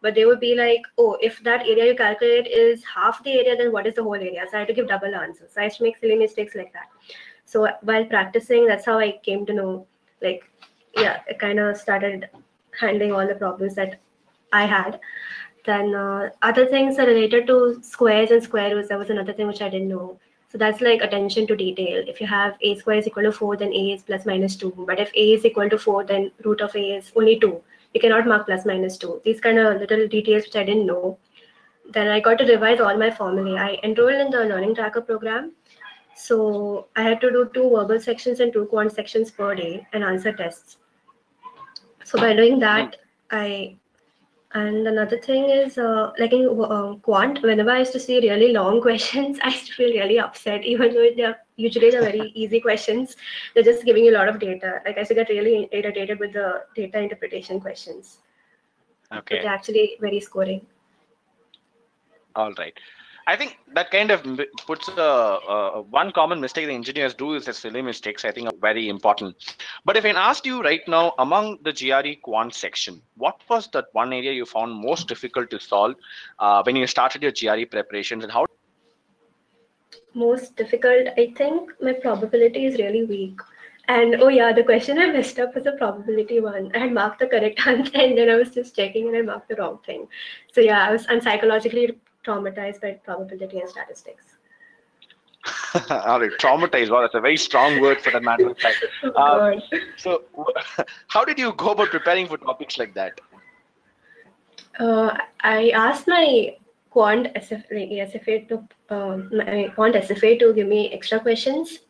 but they would be like, oh, if that area you calculate is half the area, then what is the whole area? So I had to give double answers. So I used to make silly mistakes like that. So while practicing, that's how I came to know, like, yeah, I kind of started handling all the problems that I had. Then other things are related to squares and square roots. That was another thing which I didn't know. So that's like attention to detail. If you have a square is equal to 4, then a is plus minus 2. But if a is equal to 4, then root of a is only 2. You cannot mark plus minus 2. These kind of little details which I didn't know. Then I got to revise all my formulae. I enrolled in the Learning Tracker program. So I had to do 2 verbal sections and 2 quant sections per day and answer tests. So by doing that, and another thing is, like in quant, whenever I used to see really long questions, I used to feel really upset, even though they're very easy questions. They're just giving you a lot of data. Like I used to get really irritated with the data interpretation questions. Okay. But they're actually very scoring. All right. I think that kind of puts one common mistake the engineers do is the silly mistakes. I think are very important. But if I asked you right now, among the GRE quant section, what was that one area you found most difficult to solve when you started your GRE preparations, and how? Most difficult, I think my probability is really weak. And oh yeah, the question I messed up was the probability one. I had marked the correct answer and then I was just checking and I marked the wrong thing. So yeah, I'm psychologically traumatized by probability and statistics. All right, traumatized. Well, that's a very strong word for that matter of fact. So, how did you go about preparing for topics like that? I asked my quant SFA to give me extra questions.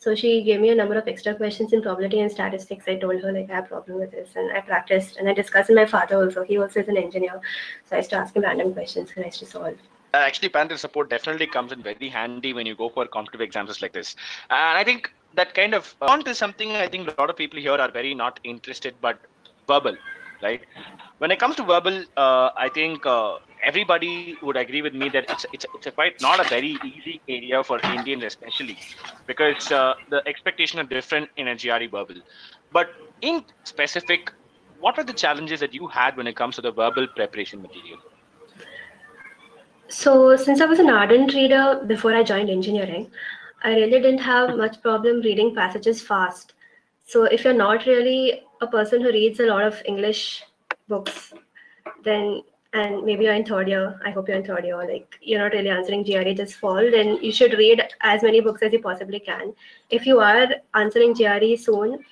So she gave me a number of extra questions in probability and statistics. I told her like I have a problem with this, and I practiced and I discussed with my father also. He also is an engineer, so I used to ask him random questions and I used to solve. Actually, parental support definitely comes in very handy when you go for competitive exams like this. And I think that kind of quant is something I think a lot of people here are very not interested, but verbal, right? When it comes to verbal, I think everybody would agree with me that it's a quite not a very easy area for Indians especially, because the expectations are different in a GRE verbal. But in specific, what were the challenges that you had when it comes to the verbal preparation material? So since I was an ardent reader before I joined engineering, I really didn't have much problem reading passages fast. So if you're not really a person who reads a lot of English books, then, and maybe you're in third year, I hope you're in third year, like you're not really answering GRE this fall, then you should read as many books as you possibly can. If you are answering GRE soon,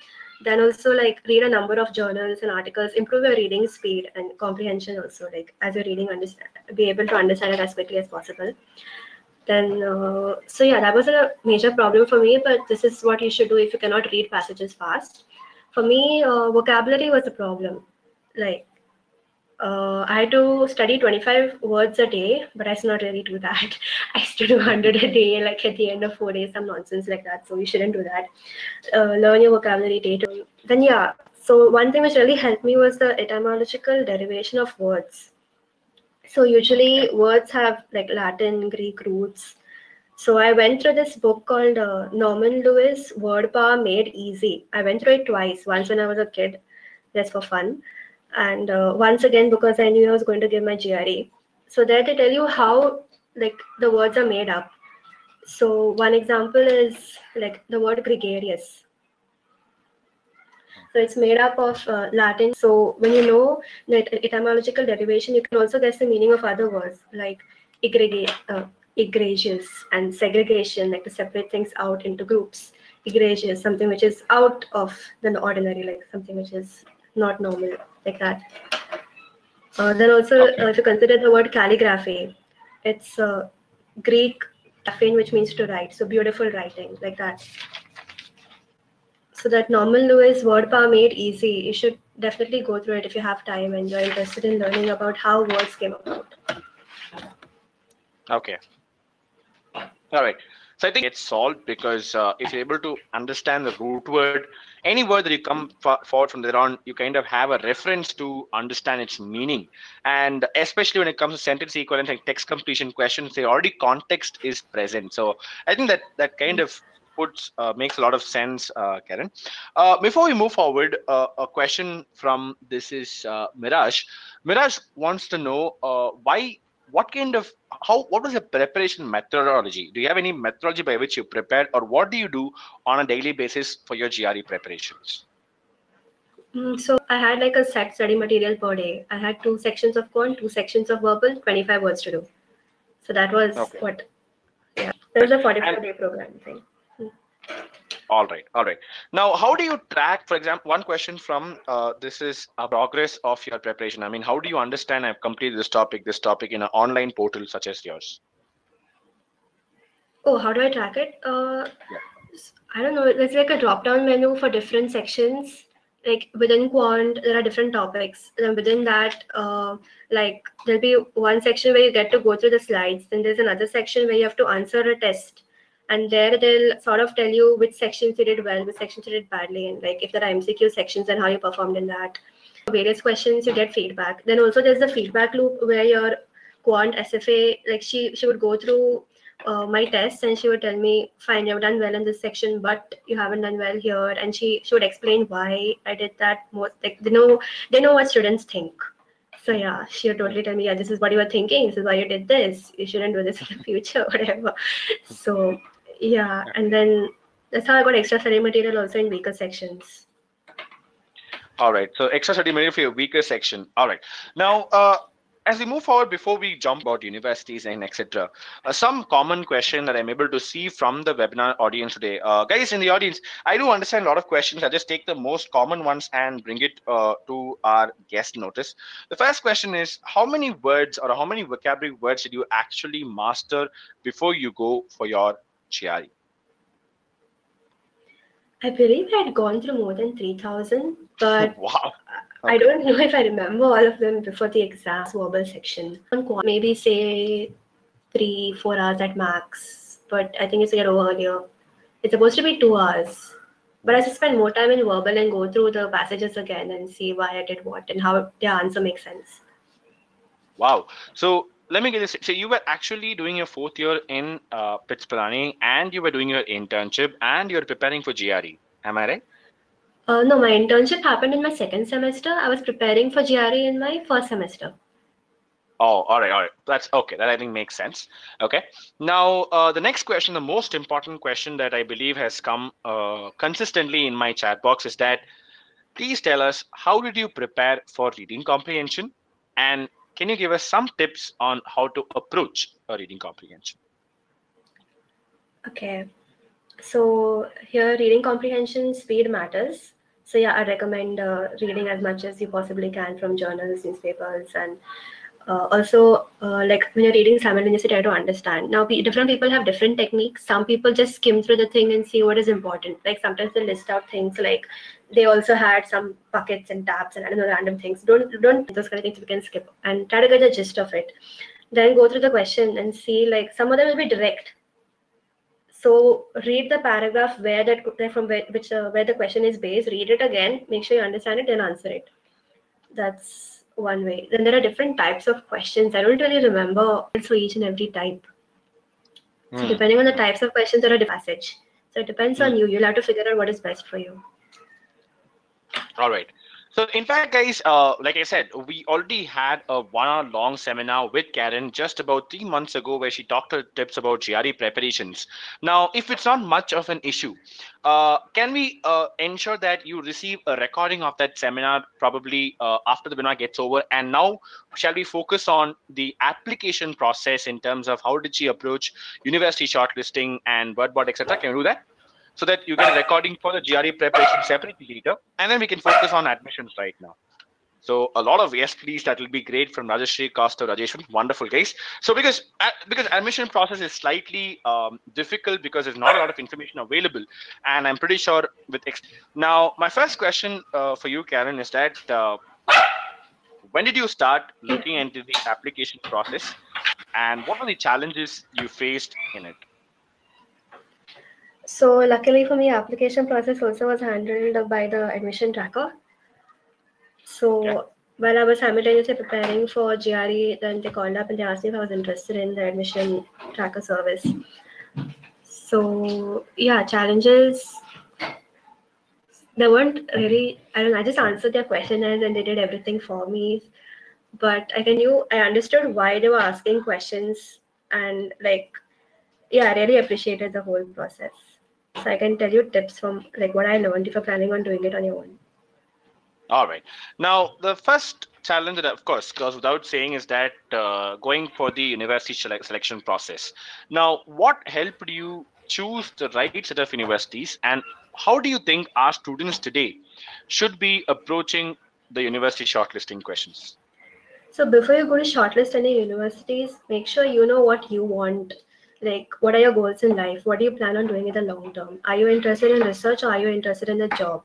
then also like read a number of journals and articles, improve your reading speed and comprehension also, like as you're reading, be able to understand it as quickly as possible. Then, so yeah, that was a major problem for me, but this is what you should do if you cannot read passages fast. For me, vocabulary was a problem. Like, I had to study 25 words a day, but I used to not really do that. I used to do 100 a day, like at the end of 4 days, some nonsense like that. So you shouldn't do that. Learn your vocabulary day. Then yeah, so one thing which really helped me was the etymological derivation of words. So usually words have like Latin, Greek roots. So I went through this book called Norman Lewis, Word Power Made Easy. I went through it twice, once when I was a kid, just for fun. And once again, because I knew I was going to give my GRE. So there they tell you how like the words are made up. So one example is like the word gregarious. So it's made up of Latin. So when you know the etymological derivation, you can also guess the meaning of other words like egregious and segregation, like to separate things out into groups. Egregious, something which is out of the ordinary, like something which is not normal, like that. Then also, if you consider the word calligraphy, it's Greek graphein, which means to write. So beautiful writing, like that. So that Norman Lewis Word Power Made Easy, you should definitely go through it if you have time and you're interested in learning about how words came about. Okay. All right. So I think it's solved because if you're able to understand the root word, any word that you come forward from there on, you kind of have a reference to understand its meaning. And especially when it comes to sentence equivalent and text completion questions, the already context is present. So I think that kind of makes a lot of sense, Karen. Before we move forward, a question from this is Miraj. Miraj wants to know what was the preparation methodology? Do you have any methodology by which you prepared, or what do you do on a daily basis for your GRE preparations? So I had like a set study material per day. I had 2 sections of quant, 2 sections of verbal, 25 words to do. So that was that was a 44-day program thing. All right. Now, how do you track, for example, one question from this is a progress of your preparation. I mean, how do you understand I've completed this topic in an online portal such as yours? Oh, how do I track it? I don't know. There's like a drop-down menu for different sections. Like within quant, there are different topics. And within that, like there'll be one section where you get to go through the slides. Then there's another section where you have to answer a test. And there they'll sort of tell you which sections you did well, which sections you did badly, and like if there are MCQ sections and how you performed in that. For various questions, you get feedback. Then also there's the feedback loop where your quant SFA, like she would go through my tests and she would tell me, fine, you've done well in this section, but you haven't done well here. And she would explain why I did that. Most like they know what students think. So yeah, she would totally tell me, yeah, this is what you were thinking. This is why you did this. You shouldn't do this in the future, whatever. So yeah, and then that's how I got extra study material also in weaker sections. All right, so extra study material for your weaker section. All right, now as we move forward, before we jump about universities and etc., some common question that I'm able to see from the webinar audience today. Guys in the audience, I do understand a lot of questions. I just take the most common ones and bring it to our guest notice. The first question is, how many words or how many vocabulary words did you actually master before you go for your GRE? I believe I had gone through more than 3,000, but wow. Okay. I don't know if I remember all of them before the exam verbal section. Maybe say 3-4 hours at max, but I think it's a get over earlier. It's supposed to be 2 hours, but I should spend more time in verbal and go through the passages again and see why I did what and how the answer makes sense. Wow. So let me get this. So you were actually doing your 4th year in Pittsburgh, and you were doing your internship, and you're preparing for GRE. Am I right? No, my internship happened in my 2nd semester. I was preparing for GRE in my 1st semester. Oh, all right. That's okay. That I think makes sense. Okay. Now, the next question, the most important question that I believe has come consistently in my chat box is that, please tell us, how did you prepare for reading comprehension? And can you give us some tips on how to approach a reading comprehension? Okay. So here, reading comprehension speed matters. So yeah, I recommend reading as much as you possibly can from journals, newspapers, and also like when you're reading simultaneously, try to understand. Now, different people have different techniques. Some people just skim through the thing and see what is important. Like sometimes they list out things like they also had some buckets and tabs and I don't know, random things. Don't those kind of things we can skip and try to get the gist of it. Then go through the question and see, like some of them will be direct. So read the paragraph where the question is based, read it again, make sure you understand it, then answer it. That's one way. Then there are different types of questions. I don't really remember for each and every type. So depending on the types of questions, there are different passage. So it depends on you. You'll have to figure out what is best for you. All right. So in fact, guys, like I said, we already had a 1-hour long seminar with Karen just about 3 months ago where she talked her tips about GRE preparations. Now, if it's not much of an issue, can we ensure that you receive a recording of that seminar probably after the webinar gets over? And now, shall we focus on the application process in terms of how did she approach university shortlisting and wordboard, etc.? Can we do that? So that you get a recording for the GRE preparation separately later, and then we can focus on admissions right now. So a lot of yes, please, that will be great from Rajashri, Costa, Rajeshwari. Wonderful, guys. So because admission process is slightly difficult because there's not a lot of information available, and I'm pretty sure with now my first question for you, Karen, is that when did you start looking into the application process, and what were the challenges you faced in it? So luckily for me, application process also was handled by the admission tracker. So while I was simultaneously preparing for GRE, then they called up and they asked me if I was interested in the admission tracker service. So yeah, challenges, they weren't really, I don't know, I just answered their questionnaires and they did everything for me. But I understood why they were asking questions, and like, yeah, I really appreciated the whole process. So I can tell you tips from like what I learned if you're planning on doing it on your own. All right. Now, the first challenge that, of course, goes without saying is that going for the university selection process. Now, what helped you choose the right set of universities, and how do you think our students today should be approaching the university shortlisting questions? So before you go to shortlist any universities, make sure you know what you want. Like, what are your goals in life? What do you plan on doing in the long term? Are you interested in research or are you interested in a job?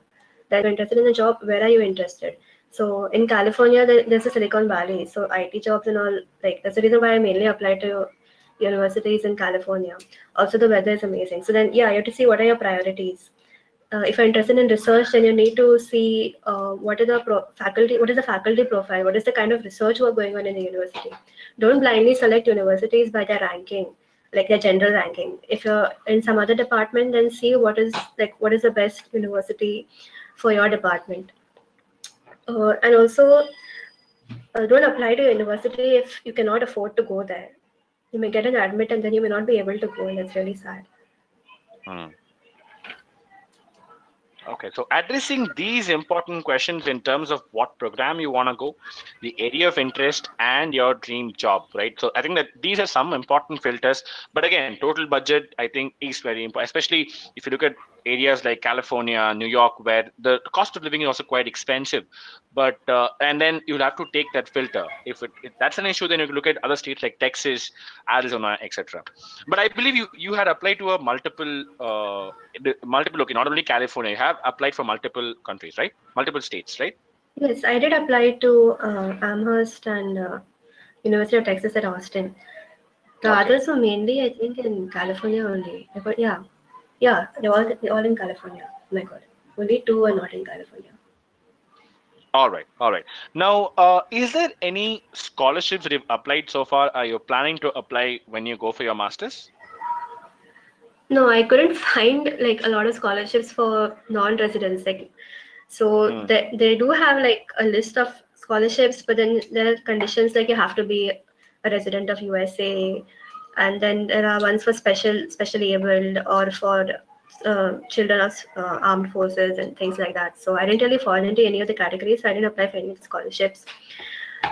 That you're interested in a job, where are you interested? So in California, there's a Silicon Valley. So IT jobs and all, like, that's the reason why I mainly applied to universities in California. Also, the weather is amazing. So then, yeah, you have to see what are your priorities. If you're interested in research, then you need to see what is the faculty profile, what is the kind of research work going on in the university. Don't blindly select universities by their ranking, like their general ranking. If you're in some other department, then see what is the best university for your department. And also, don't apply to university if you cannot afford to go there. You may get an admit and then you may not be able to go, and that's really sad. Okay, so addressing these important questions in terms of what program you want to go, the area of interest, and your dream job, right? So I think that these are some important filters. But again, total budget, I think, is very important, especially if you look at areas like California, New York, where the cost of living is also quite expensive. But and then you'll have to take that filter. If that's an issue, then you can look at other states like Texas, Arizona, etc. But I believe you had applied to a multiple, okay, not only California, you have applied for multiple countries, right? Multiple states, right? Yes, I did apply to Amherst and University of Texas at Austin. The others were mainly, I think, in California only. But yeah, they're all in California. Oh my God, only two are not in California. All right. Now, is there any scholarships that you've applied so far? Are you planning to apply when you go for your master's? No, I couldn't find like a lot of scholarships for non-residents. Like, so they do have like a list of scholarships, but then there are conditions like you have to be a resident of USA, and then there are ones for specially abled or for children of armed forces and things like that. So I didn't really fall into any of the categories. So I didn't apply for any of the scholarships.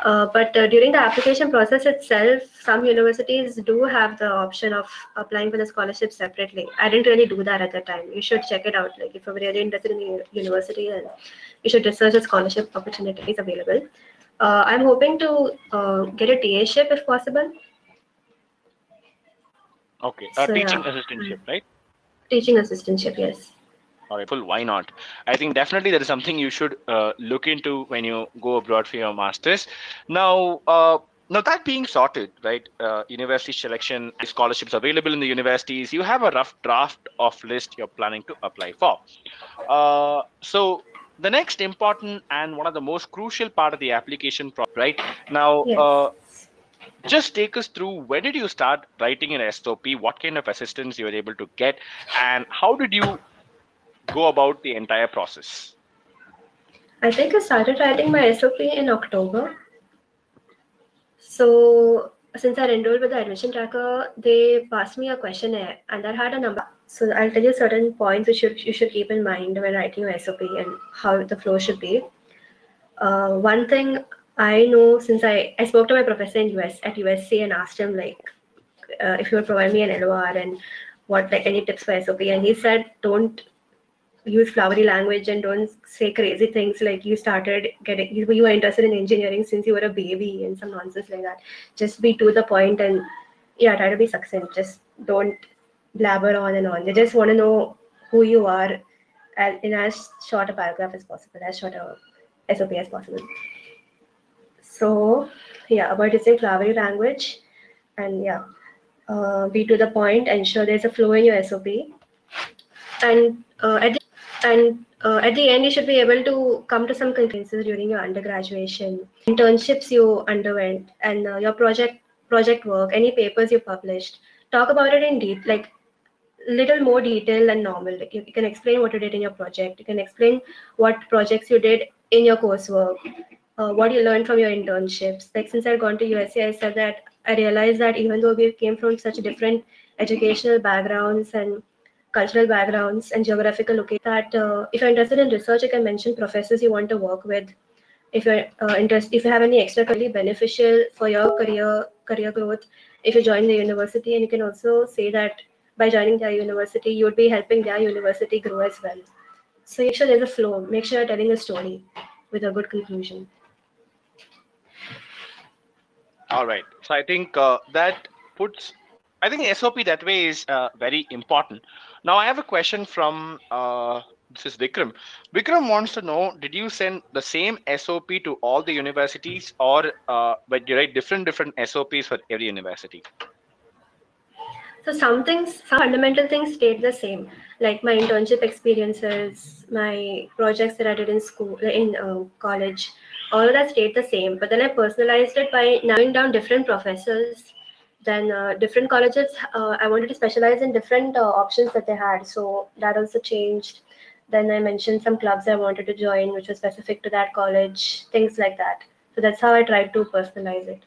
But during the application process itself, some universities do have the option of applying for the scholarship separately. I didn't really do that at the time. You should check it out. Like, if you're really interested in the university, then you should research the scholarship opportunities available. I'm hoping to get a TA-ship if possible. Okay, teaching assistantship, right? Teaching assistantship, yes. All right, why not? I think definitely that is something you should look into when you go abroad for your master's. Now, that being sorted, right? University selection, scholarships available in the universities. You have a rough draft of list you're planning to apply for. So the next important and one of the most crucial part of the application process, right? Now, yes. Just take us through, when did you start writing an SOP? What kind of assistance you were able to get, and how did you go about the entire process? I think I started writing my SOP in October. So since I enrolled with the admission tracker, they passed me a questionnaire and that had a number. So I'll tell you certain points which you should keep in mind when writing your SOP and how the flow should be. One thing I know, since I spoke to my professor at USC and asked him like if he would provide me an LOR and what any tips for SOP, and he said don't use flowery language and don't say crazy things like you were interested in engineering since you were a baby and some nonsense like that. Just be to the point and try to be succinct. Just don't blabber on and on. They just want to know who you are in as short a paragraph as possible, as short a SOP as possible. So avoid using flowery language and be to the point. Ensure there's a flow in your SOP, and at the end, you should be able to come to some conclusions during your undergraduation, internships you underwent, and your project work, any papers you published. Talk about it in depth. Like, little more detail than normal. Like you can explain what you did in your project. You can explain what projects you did in your coursework, what you learned from your internships. Like since I'd gone to USC, I said that I realized that even though we came from such different educational backgrounds and cultural backgrounds and geographical locations, that if you're interested in research, you can mention professors you want to work with. If you're if you have any extra really beneficial for your career growth, if you join the university, and you can also say that by joining their university, you would be helping their university grow as well. So make sure there's a flow. Make sure you're telling a story with a good conclusion. All right. So I think that puts, I think SOP that way is very important. Now I have a question from, this is Vikram. Vikram wants to know, did you send the same SOP to all the universities, or but you write different SOPs for every university? So some fundamental things stayed the same, like my internship experiences, my projects that I did in school, in college, all of that stayed the same. But then I personalized it by narrowing down different professors. Then different colleges, I wanted to specialize in different options that they had. So that also changed. Then I mentioned some clubs I wanted to join, which was specific to that college, things like that. So that's how I tried to personalize it.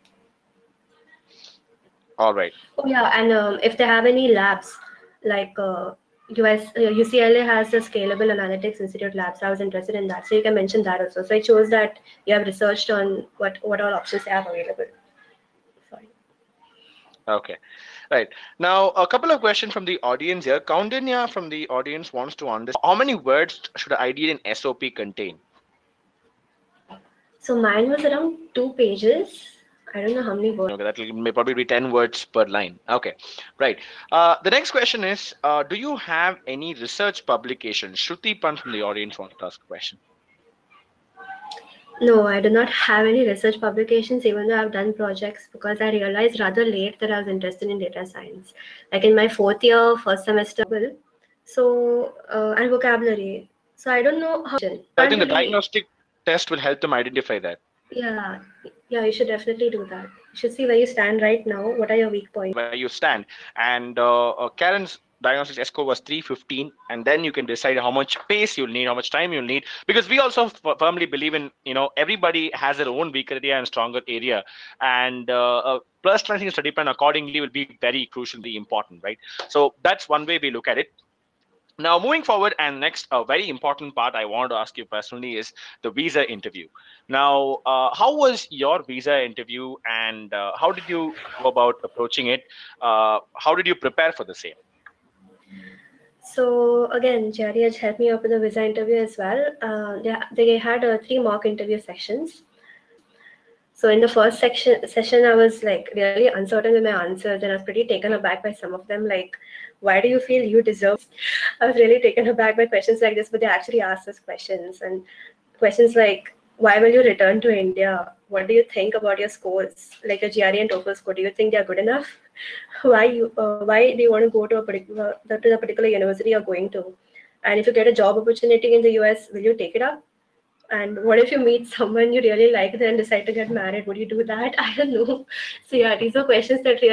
All right. Oh yeah, and if they have any labs, like UCLA has a Scalable Analytics Institute lab, so I was interested in that. So you can mention that also. So it shows that you have researched on what all options they have available. Sorry. Okay. Right. Now, a couple of questions from the audience here. Kaundinya from the audience wants to understand, how many words should an ideal in SOP contain? So mine was around 2 pages. I don't know how many words. Okay, that may probably be 10 words per line. Okay, right. The next question is, do you have any research publications? Shruti Pan from the audience wants to ask a question. No, I do not have any research publications, even though I've done projects, because I realized rather late that I was interested in data science. Like in my 4th year, first semester, so and vocabulary. So I don't know how. I think the diagnostic test will help them identify that. Yeah, you should definitely do that. You should see where you stand right now. What are your weak points? Where you stand. And Karen's diagnostics score was 315, and then you can decide how much pace you'll need, how much time you'll need, because we also firmly believe in, everybody has their own weaker area and stronger area, and personalizing study plan accordingly will be very crucially important, right? So that's one way we look at it. Now, moving forward, and next, a very important part I want to ask you personally is the visa interview. Now, how was your visa interview, and how did you go about approaching it? How did you prepare for the same? So again, GRE has helped me up with the visa interview as well. They had 3 mock interview sections. So in the first session, I was like really uncertain with my answers, and I was pretty taken aback by some of them. Like, why do you feel you deserve? I was really taken aback by questions like this, but they actually asked us questions, and questions like, why will you return to India? What do you think about your scores, like your GRE and TOEFL score? Do you think they are good enough? Why do you want to go to the particular university you're going to? And if you get a job opportunity in the US, will you take it up? And what if you meet someone you really like and decide to get married? Would you do that? I don't know. So yeah, these are questions that really